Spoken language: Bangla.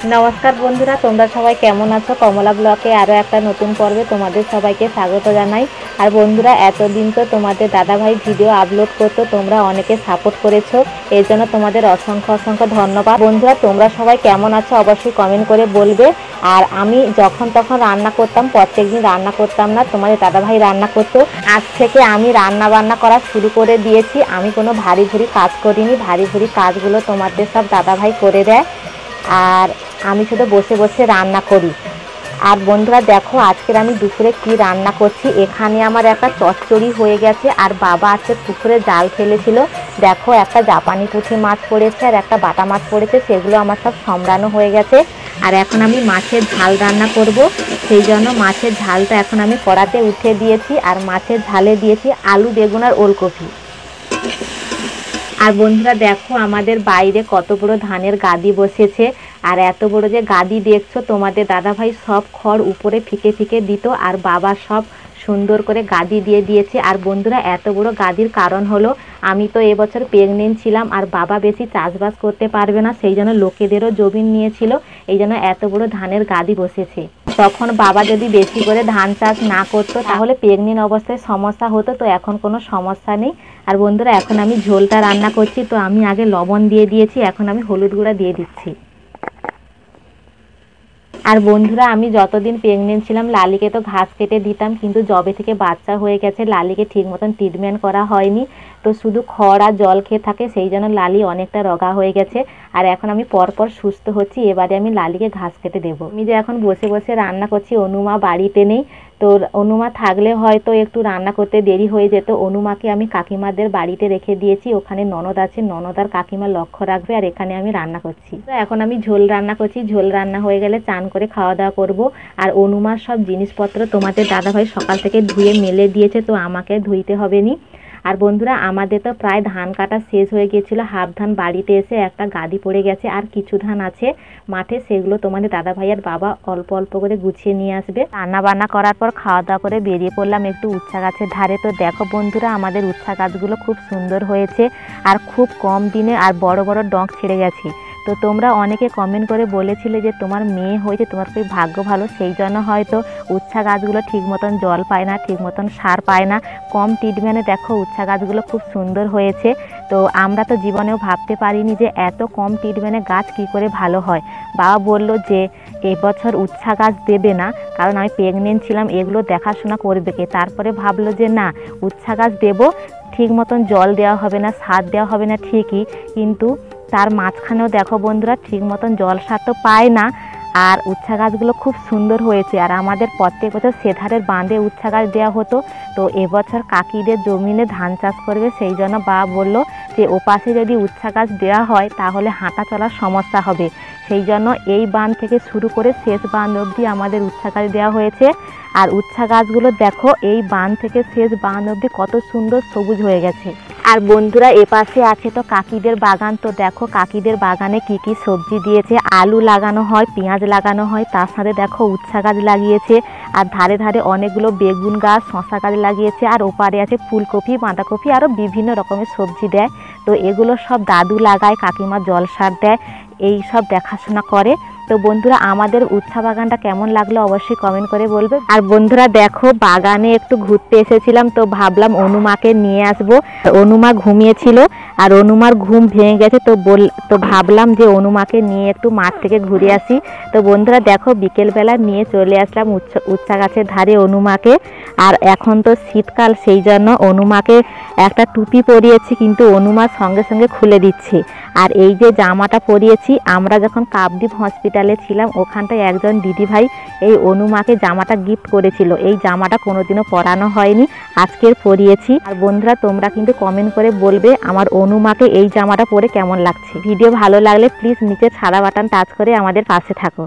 নমস্কার বন্ধুরা, তোমরা সবাই কেমন আছো? কমলা ব্লকে আরও একটা নতুন পর্বে তোমাদের সবাইকে স্বাগত জানাই। আর বন্ধুরা, এতদিন তো তোমাদের দাদাভাই ভিডিও আপলোড করতো, তোমরা অনেকে সাপোর্ট করেছো, এর জন্য তোমাদের অসংখ্য অসংখ্য ধন্যবাদ। বন্ধুরা, তোমরা সবাই কেমন আছো অবশ্যই কমেন্ট করে বলবে। আর আমি যখন তখন রান্না করতাম, প্রত্যেক দিন রান্না করতাম না, তোমাদের দাদাভাই রান্না করতো। আজ থেকে আমি রান্না বান্না করা শুরু করে দিয়েছি। আমি কোনো ভারী ভুরি কাজ করিনি, ভারী ভুরি কাজগুলো তোমাদের সব দাদাভাই করে দেয়, আর আমি শুধু বসে বসে রান্না করি। আর বন্ধুরা দেখো, আজকের আমি দুপুরে কি রান্না করছি। এখানে আমার একটা চচ্চড়ি হয়ে গেছে, আর বাবা আজকে পুকুরে জাল ফেলেছিল। দেখো, একটা জাপানি পুঁটি মাছ পড়েছে আর একটা বাটা মাছ পড়েছে, সেগুলো আমার সব সম্রানো হয়ে গেছে। আর এখন আমি মাছের ঝাল রান্না করব, সেই জন্য মাছের ঝালটা এখন আমি কড়াতে উঠে দিয়েছি। আর মাছের ঝালে দিয়েছি আলু, বেগুন আর ওলকপি। আর বন্ধুরা দেখো, আমাদের বাইরে কত বড় ধানের গাদি বসেছে। আর এত বড় যে গাদি দেখছো, তোমাদের দাদাভাই সব খড় উপরে ফিকে ফিকে দিত, আর বাবা সব সুন্দর করে গাদি দিয়ে দিয়েছে। আর বন্ধুরা, এত বড় গাদির কারণ হলো, আমি তো এবছর প্রেগনেন্ট ছিলাম, আর বাবা বেশি চাষবাস করতে পারবে না, সেই জন্য লোকেদেরও জমি নিয়েছিল, এই জন্য এত বড় ধানের গাদি বসেছে। তখন বাবা যদি বেশি করে ধান চাষ না করতো, তাহলে প্রেগনেন্ট অবস্থায় সমস্যা হতো, তো এখন কোনো সমস্যা নেই। আর বন্ধুরা, এখন আমি ঝোলটা রান্না করছি, তো আমি আগে লবণ দিয়ে দিয়েছি, এখন আমি হলুদ গুঁড়া দিয়ে দিচ্ছি। আর বন্ধুরা, আমি যতদিন প্রেগনেন্ট ছিলাম লালিকে তো ঘাস কেটে দিতাম, কিন্তু যবে থেকে বাচ্চা হয়ে গেছে লালিকে ঠিক মতন ট্রিটমেন্ট করা হয়নি, তো শুধু খড় আর জল খেয়ে থাকে, সেই জন্য লালি অনেকটা রোগা হয়ে গেছে। আর এখন আমি পরপর সুস্থ হচ্ছি, এবারে আমি লালিকে ঘাস কেটে দেবো। আমি যে এখন বসে বসে রান্না করছি, অনুমা বাড়িতে নেই, তো অনুমা থাকলে হয়তো একটু রান্না করতে দেরি হয়ে যেত। অনুমাকে আমি কাকিমাদের বাড়িতে রেখে দিয়েছি, ওখানে ননদ আছে, ননদ আর কাকিমা লক্ষ্য রাখবে, আর এখানে আমি রান্না করছি। তো এখন আমি ঝোল রান্না করছি, ঝোল রান্না হয়ে গেলে চান করে খাওয়া দাওয়া করব। আর অনুমার সব জিনিসপত্র তোমাদের দাদাভাই সকাল থেকে ধুয়ে মেলে দিয়েছে, তো আমাকে ধুইতে হবে নি। আর বন্ধুরা, আমাদের তো প্রায় ধান কাটা শেষ হয়ে গিয়েছিল, হাফ ধান বাড়িতে এসে একটা গাদি পড়ে গেছে, আর কিছু ধান আছে মাঠে, সেগুলো তোমাদের দাদাভাই আর বাবা অল্প অল্প করে গুছিয়ে নিয়ে আসবে। রান্না বান্না করার পর খাওয়া দাওয়া করে বেরিয়ে পড়লাম একটু উচ্ছা গাছের ধারে। তো দেখো বন্ধুরা, আমাদের উচ্ছা গাছগুলো খুব সুন্দর হয়েছে, আর খুব কম দিনে আর বড় বড় ডঁক ছেড়ে গেছে। তো তোমরা অনেকে কমেন্ট করে বলেছিলে যে তোমার মেয়ে হয়েছে, তোমার খুব ভাগ্য ভালো, সেই জন্য হয়তো উচ্ছা গাছগুলো ঠিক মতন জল পায় না, ঠিক মতন সার পায় না, কম ট্রিটমেন্টে দেখো উচ্ছা গাছগুলো খুব সুন্দর হয়েছে। তো আমরা তো জীবনেও ভাবতে পারিনি যে এত কম ট্রিটমেন্টে গাছ কি করে ভালো হয়। বাবা বলল যে এবছর উচ্ছা গাছ দেবে না, কারণ আমি প্রেগনেন্ট ছিলাম, এগুলো দেখাশোনা করবে কে। তারপরে ভাবলো যে না, উচ্ছা গাছ দেবো, ঠিক মতন জল দেওয়া হবে না, সার দেওয়া হবে না ঠিকই, কিন্তু তার মাঝখানেও দেখো বন্ধুরা, ঠিক মতন জল সার তো পায় না, আর উচ্ছা গাছগুলো খুব সুন্দর হয়েছে। আর আমাদের প্রত্যেক বছর সেধারের বাঁধে উচ্ছা গাছ দেওয়া হতো, তো এবছর কাকিদের জমিনে ধান চাষ করবে, সেই জন্য বাবা বললো যে ওপাশে যদি উচ্ছা গাছ দেওয়া হয় তাহলে হাঁটা চলার সমস্যা হবে, সেই জন্য এই বাঁধ থেকে শুরু করে শেষ বাঁধ অবধি আমাদের উচ্ছা গাছ দেওয়া হয়েছে। আর উচ্ছা গাছগুলো দেখো, এই বাঁধ থেকে শেষ বাঁধ অবধি কত সুন্দর সবুজ হয়ে গেছে। আর বন্ধুরা, এপাশে আছে তো কাকিদের বাগান, তো দেখো কাকিদের বাগানে কি কি সবজি দিয়েছে। আলু লাগানো হয়, পেঁয়াজ লাগানো হয়, তার সাথে দেখো উচ্ছা গাছ লাগিয়েছে, আর ধারে ধারে অনেকগুলো বেগুন গাছ, শশা গাছ লাগিয়েছে, আর ওপারে আছে ফুলকপি, বাঁধাকপি, আরও বিভিন্ন রকমের সবজি দেয়। তো এগুলো সব দাদু লাগায়, কাকিমা জল সার দেয়, এই সব দেখাশোনা করে। তো বন্ধুরা, আমাদের উচ্ছা বাগানটা কেমন লাগলো অবশ্যই কমেন্ট করে বলবে। আর বন্ধুরা দেখো, বাগানে একটু ঘুরতে এসেছিলাম, তো ভাবলাম অনুমাকে নিয়ে আসবো। অনুমা ঘুমিয়েছিল, আর অনুমার ঘুম ভেঙে গেছে, তো ভাবলাম যে অনুমাকে নিয়ে একটু মাঠ থেকে ঘুরে আসি। তো বন্ধুরা দেখো, বিকেলবেলা নিয়ে চলে আসলাম উচ্ছা গাছের ধারে অনুমাকে। আর এখন তো শীতকাল, সেই জন্য অনুমাকে একটা টুপি পরিয়েছি, কিন্তু অনুমার সঙ্গে সঙ্গে খুলে দিচ্ছে। আর এই যে জামাটা পরিয়েছি, আমরা যখন কাকদ্বীপ হসপিটালে ছিলাম, ওখানটায় একজন দিদিভাই এই অনুমাকে জামাটা গিফট করেছিল। এই জামাটা কোনোদিনও পরানো হয়নি, আজকের পরিয়েছি। আর বন্ধুরা, তোমরা কিন্তু কমেন্ট করে বলবে আমার অনুমাকে এই জামাটা পরে কেমন লাগছে। ভিডিও ভালো লাগলে প্লিজ নিচে সাদা বাটন টাচ করে আমাদের পাশে থাকো।